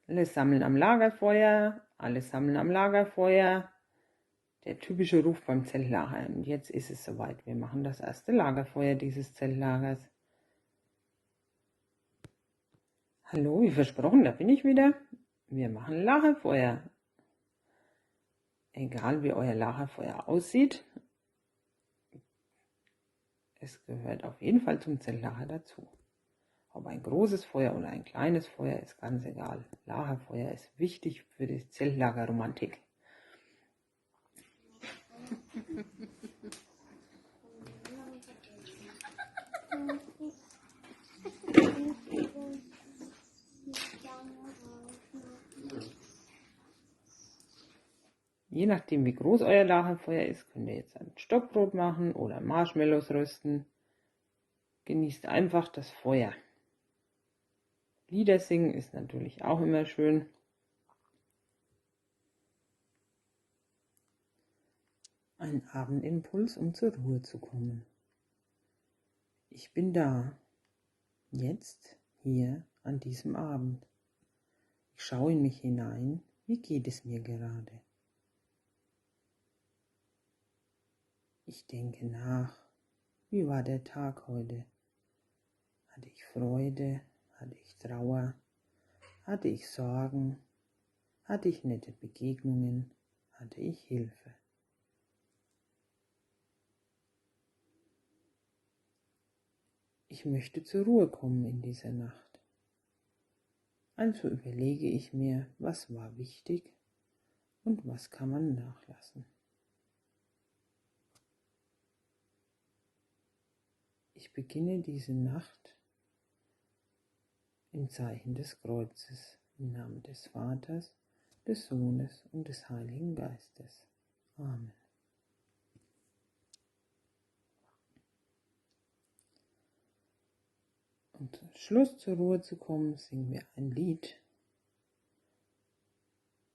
Alle sammeln am Lagerfeuer, alle sammeln am Lagerfeuer. Der typische Ruf beim Zeltlager. Und jetzt ist es soweit. Wir machen das erste Lagerfeuer dieses Zeltlagers. Hallo, wie versprochen, da bin ich wieder. Wir machen Lagerfeuer. Egal wie euer Lagerfeuer aussieht, es gehört auf jeden Fall zum Zeltlager dazu. Ob ein großes Feuer oder ein kleines Feuer, ist ganz egal. Lagerfeuer ist wichtig für die Zeltlagerromantik. Je nachdem wie groß euer Lagerfeuer ist, könnt ihr jetzt ein Stockbrot machen oder Marshmallows rösten. Genießt einfach das Feuer. Lieder singen ist natürlich auch immer schön. Ein Abendimpuls, um zur Ruhe zu kommen. Ich bin da, jetzt, hier, an diesem Abend. Ich schaue in mich hinein, wie geht es mir gerade? Ich denke nach, wie war der Tag heute? Hatte ich Freude? Hatte ich Trauer? Hatte ich Sorgen? Hatte ich nette Begegnungen? Hatte ich Hilfe? Ich möchte zur Ruhe kommen in dieser Nacht. Also überlege ich mir, was war wichtig und was kann man nachlassen. Ich beginne diese Nacht im Zeichen des Kreuzes, im Namen des Vaters, des Sohnes und des Heiligen Geistes. Amen. Und zum Schluss zur Ruhe zu kommen, singen wir ein Lied.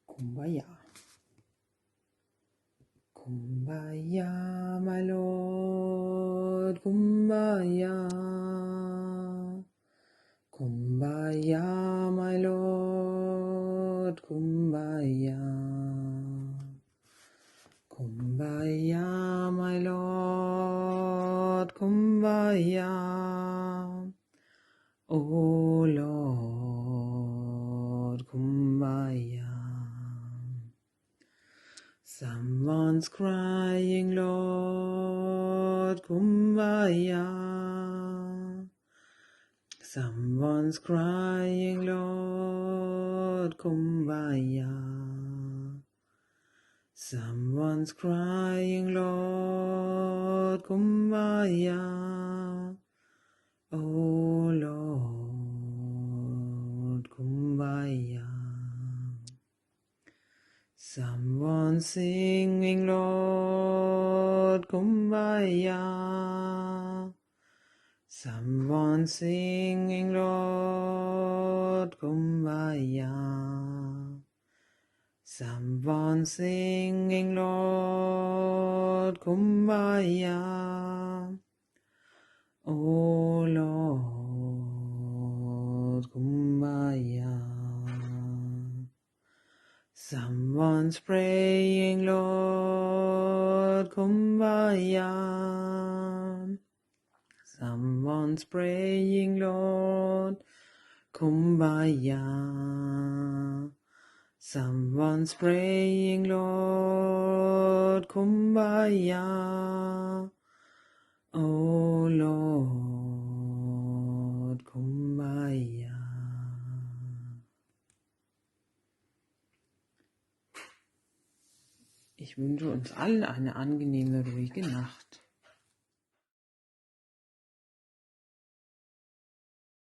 Kumbaya. Kumbaya, my Lord, Kumbaya. Kumbaya, my Lord, Kumbaya. Kumbaya, my Lord, Kumbaya. O Lord, Kumbaya. Someone's crying, Lord, Kumbaya. Someone's crying, Lord, Kumbaya. Someone's crying, Lord, Kumbaya. Oh Lord, Kumbaya. Someone's singing, Lord, Kumbaya. Someone's singing, Lord, Kumbaya. Someone's singing, Lord, Kumbaya. Oh Lord, Kumbaya. Someone's praying, Lord, Kumbaya. Someone's praying, Lord, Kumbaya. Someone's praying, Lord, Kumbaya. Oh Lord, Kumbaya. Ich wünsche uns allen eine angenehme, ruhige Nacht.